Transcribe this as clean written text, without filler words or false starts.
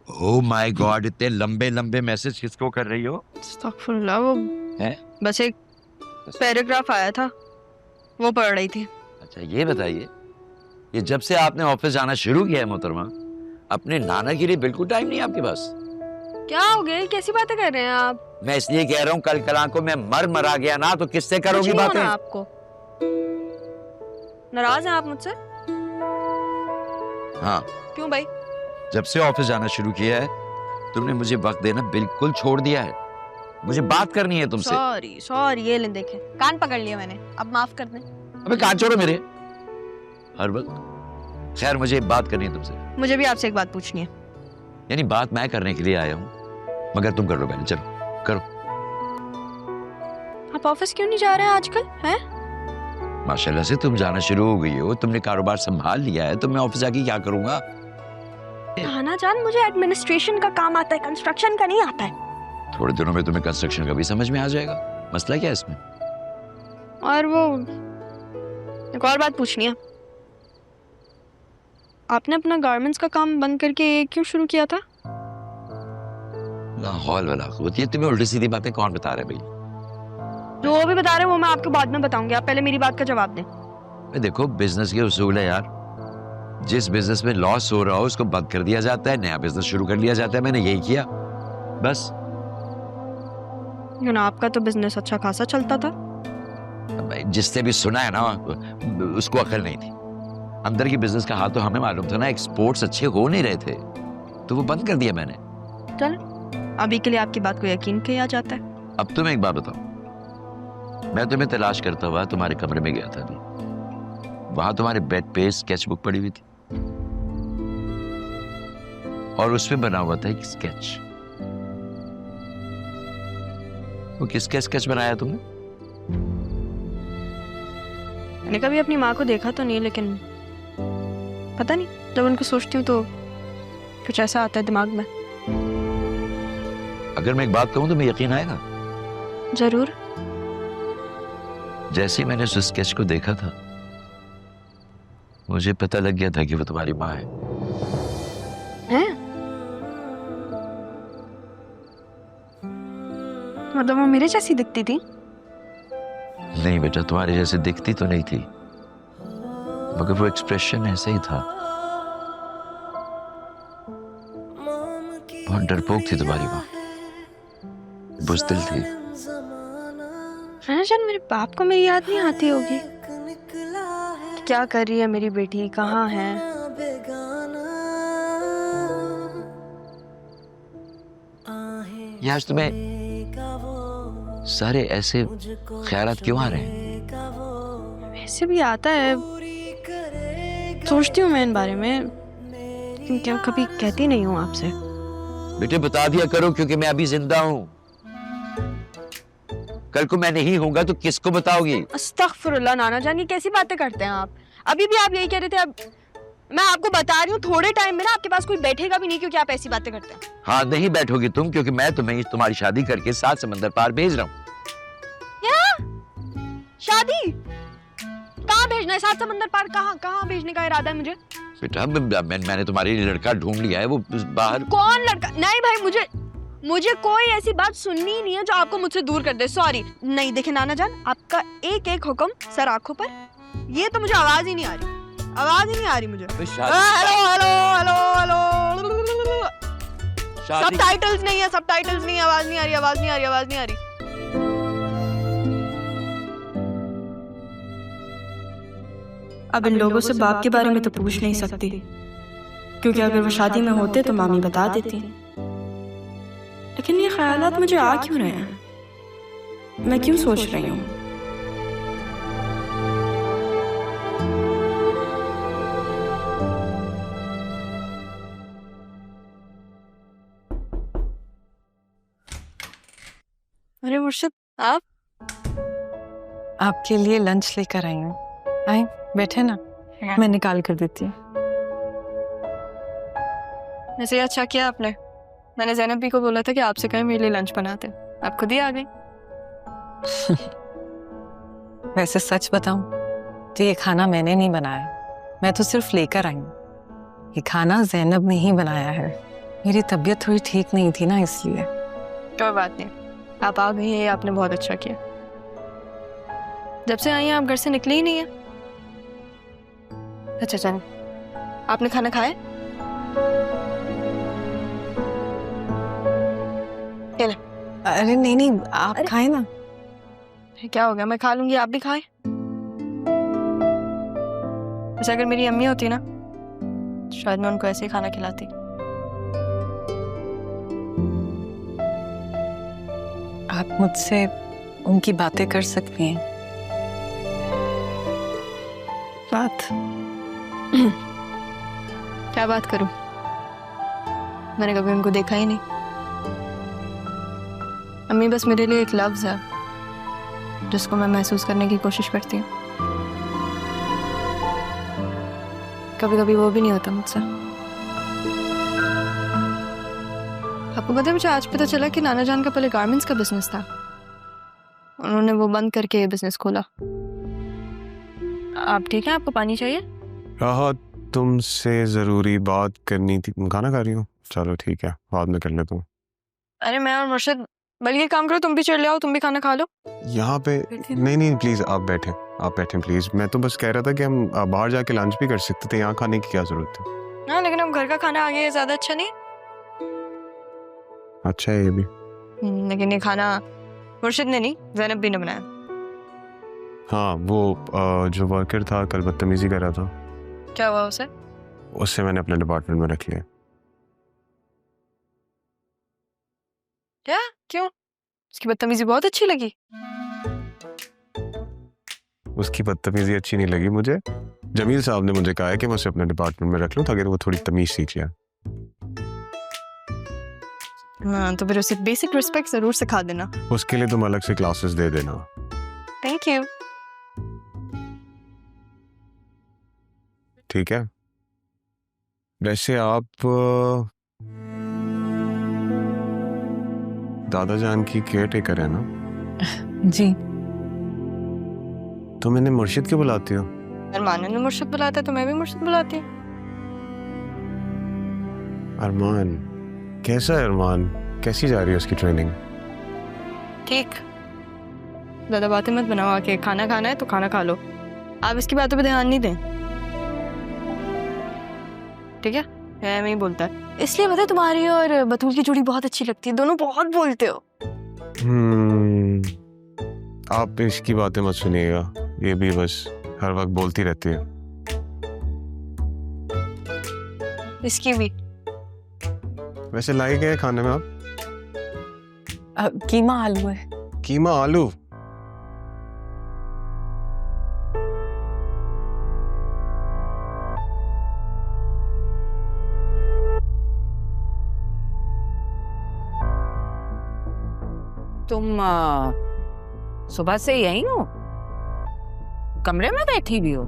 Oh my God, इतने लंबे लंबे मैसेज किसको कर रही हो? अस्तगफुरुल्लाह, वो है? बस एक पैराग्राफ आया था, वो पढ़ रही थी। अच्छा ये बताइए, ये जब से आपने ऑफिस जाना शुरू किया है मोहतरमा, अपने नाना के लिए बिल्कुल टाइम नहीं है आपके पास? क्या हो गया, कैसी बातें कर रहे हैं आप? मैं इसलिए कह रहा हूँ, कल कला को मैं मरा गया ना तो किससे कुछ करोगी नहीं बातें? होना आपको। नाराज हैं आप मुझसे? हाँ, क्यों भाई? जब से ऑफिस जाना शुरू किया है तुमने मुझे वक्त देना बिल्कुल छोड़ दिया है। मुझे बात करनी है तुमसे। सॉरी सॉरी, ये ले देखें, कान पकड़ लिया मैंने, अब माफ कर दें। अबे कान छोड़ो मेरे हर वक्त। खैर, मुझे एक बात करनी है तुमसे। मुझे भी आपसे एक बात पूछनी है। यानी बात मैं करने के लिए आया हूँ, मगर तुम कर लो पहले, चलो करो। आप ऑफिस क्यों नहीं जा रहे हैं आजकल? हैं? माशाल्लाह से तुम जाना शुरू हो गई हो, तुमने कारोबार संभाल लिया है, तो मैं ऑफिस जाके क्या करूंगा? नाना जान, मुझे एडमिनिस्ट्रेशन का काम आता है, कंस्ट्रक्शन का नहीं आता है। थोड़े दिनों में तुम्हें कंस्ट्रक्शन का भी समझ में आ जाएगा। मसला क्या है इसमें? और वो एक और बात पूछनी है, आपने अपना गारमेंट्स का काम बंद करके ये क्यों शुरू किया था? हॉल वाला खुद, ये तुम्हें उल्टी सीधी बातें कौन बता रहे भाई? जो वो भी बता रहे हैं वो मैं आपको बाद में बताऊंगी, आप पहले मेरी बात का जवाब दें। देखो, बिजनेस के उसूल है यार, जिस बिजनेस में लॉस हो रहा हो उसको बंद कर दिया जाता है, नया बिजनेस शुरू कर लिया जाता है। मैंने यही किया बस। आपका तो बिजनेस अच्छा खासा चलता था। जिसने भी सुना है ना, उसको अकल नहीं थी। अंदर की बिजनेस का हाल तो हमें मालूम था ना, एक्सपोर्ट्स अच्छे हो नहीं रहे थे, तो वो बंद कर दिया मैंने। चल, अभी के लिए आपकी बात को यकीन किया जाता है। अब तुम एक बात बताओ, मैं तुम्हें तलाश करता हुआ तुम्हारे कमरे में गया था अभी, वहां तुम्हारे बेड पे स्केचबुक पड़ी हुई थी और उसमें बना हुआ था एक स्केच। वो किसका स्केच बनाया तुमने? मैंने कभी अपनी माँ को देखा तो नहीं, लेकिन पता नहीं, जब उनको सोचती हूँ तो कुछ ऐसा आता है दिमाग में। अगर मैं एक बात कहूं तो मैं यकीन आएगा? जरूर। जैसे ही मैंने उस स्केच को देखा था, मुझे पता लग गया था कि वो तुम्हारी माँ है। हैं? मतलब वो मेरे जैसी दिखती थी? नहीं बेटा, तुम्हारे जैसे दिखती तो नहीं थी, मगर वो एक्सप्रेशन ऐसे ही था। बहुत डरपोक थी तुम्हारी माँ, बुज़दिल थी। जान, मेरे बाप को मेरी याद नहीं आती होगी? क्या कर रही है मेरी बेटी, कहाँ है? ये आज तुम्हें सारे ऐसे ख्यालात क्यों आ रहे हैं? वैसे भी आता है, सोचती हूँ मैं इन बारे में, लेकिन क्या कभी कहती नहीं हूँ आपसे। बेटे बता दिया करो, क्योंकि मैं अभी जिंदा हूँ। कल को मैं नहीं होऊंगा तो किसको बताओगी? अस्तगफुरुल्लाह नाना जान, ये कैसी बातें करते हैं आप? अभी भी आप यही कह रहे थे। अब मैं आपको बता रही हूँ, थोड़े टाइम में ना आपके पास कोई बैठेगा भी नहीं, क्योंकि आप ऐसी बातें करते हैं। हाँ, नहीं बैठोगी तुम, क्योंकि मैं तुम्हें तुम्हारी शादी करके 7 समंदर पार भेज रहा हूँ। क्या? शादी? कहाँ भेजना है? 7 समंदर पार कहाँ कहाँ भेजने का इरादा है मुझे? बेटा मैंने तुम्हारे लिए लड़का ढूंढ लिया है, वो बाहर। कौन लड़का? नहीं भाई, मुझे कोई ऐसी बात सुननी ही नहीं है जो आपको मुझसे दूर कर दे। सॉरी। नहीं देखे नाना जान, आपका एक एक हुक्म सर आंखों पर, ये तो मुझे आवाज ही नहीं आ रही, आवाज ही नहीं आ रही मुझे। Hello hello hello hello, subtitles नहीं है, सबटाइटल्स नहीं है, आवाज नहीं आ रही, आवाज नहीं आ रही, आवाज नहीं आ रही। अब इन लोगों से बाप के बारे में तो पूछ नहीं सकती, क्योंकि अगर वो शादी में होते तो मामी बता देती। लेकिन ये ख्यालात मुझे आ क्यों रहे हैं? मैं क्यों सोच रही हूँ? अरे मुर्शिद, आप? आपके लिए लंच लेकर आई हूँ। आए, बैठे ना, मैं निकाल कर देती हूँ। वैसे अच्छा किया आपने, मैंने ज़ैनब भी को बोला था कि आपसे कहें मेरे लिए लंच बनाते, आप खुद ही आ गई। वैसे सच बताऊं तो ये खाना मैंने नहीं बनाया, मैं तो सिर्फ लेकर आई हूँ। ये खाना ज़ैनब ने ही बनाया है। मेरी तबीयत थोड़ी ठीक नहीं थी ना, इसलिए। कोई बात नहीं, आप आ गई हैं, आपने बहुत अच्छा किया। जब से आई हैं आप घर से निकले ही नहीं है। अच्छा चल, आपने खाना खाया? अरे नहीं नहीं, आप खाए ना। क्या हो गया, मैं खा लूंगी, आप भी खाएं। वैसे अगर मेरी अम्मी होती ना, शायद मैं उनको ऐसे ही खाना खिलाती। आप मुझसे उनकी बातें कर सकती हैं। बात? क्या बात करूं? मैंने कभी उनको देखा ही नहीं। अम्मी बस मेरे लिए एक लफ्ज है जिसको मैं महसूस करने की कोशिश करती हूँ। कभी कभी वो भी नहीं होता मुझसे। आपको पता है, मुझे आज पता चला कि नाना जान का पहले गारमेंट्स का बिजनेस था। उन्होंने वो बंद करके ये बिजनेस खोला। आप ठीक हैं? आपको पानी चाहिए? राहत, तुमसे जरूरी बात करनी थी। खाना खा रही हूँ? चलो ठीक है, बाद में कर लेता हूँ। अरे मैं और मुर्शिद, बल्कि काम करो, तुम भी चढ़ आओ, तुम भी खाना खा लो। यहाँ पे नहीं नहीं, प्लीज आप बैठे, आप बैठे प्लीज। मैं तो बस कह रहा था कि हम बाहर जाके लंच भी कर सकते थे, यहाँ खाने की क्या जरूरत थी। हाँ, लेकिन अब घर का खाना आगे ज्यादा अच्छा नहीं। अच्छा है ये भी। लेकिन ये खाना मुर्शिद ने नहीं, ज़ैनब भी ने बनाया। हाँ, वो जो वर्कर था कल बदतमीजी कर रहा था। क्या हुआ उसे? उससे मैंने अपने डिपार्टमेंट में रख लिया। क्या? क्यों? उसकी बदतमीजी बहुत अच्छी लगी? उसकी बदतमीजी अच्छी नहीं लगी मुझे। जमील साहब ने मुझे कहा है कि मैं उसे अपने डिपार्टमेंट में रख लूँ ताकि वो थोड़ी तमीज सीख लिया। हाँ, तो फिर उसे बेसिक रिस्पेक्ट जरूर सिखा देना। उसके लिए तुम अलग से क्लासेस दे देना। Thank you. ठीक है। वैसे आप दादा जान की केयर टेकर है ना? जी। तो मैंने मुर्शिद क्यों बुलाती हो? अरमान ने मुर्शिद बुलाता है तो मैं भी मुर्शिद बुलाती हूँ। अरमान? कैसा है अरमान? कैसी जा रही है उसकी ट्रेनिंग? ठीक। ज्यादा बातें मत बनाओ, आके खाना खाना है तो खाना खा लो। आप इसकी बातों पे ध्यान नहीं दें, ठीक है? मैं ही बोलता है, इसलिए पता है तुम्हारी और बतूल की जोड़ी बहुत अच्छी लगती है, दोनों बहुत बोलते हो। आप इसकी बातें मत सुनिएगा, ये भी बस हर वक्त बोलती रहती है। इसकी भी। वैसे लाए क्या है खाने में आप? कीमा आलू है। कीमा आलू? तुम सुबह से यहीं हो? कमरे में बैठी भी हो?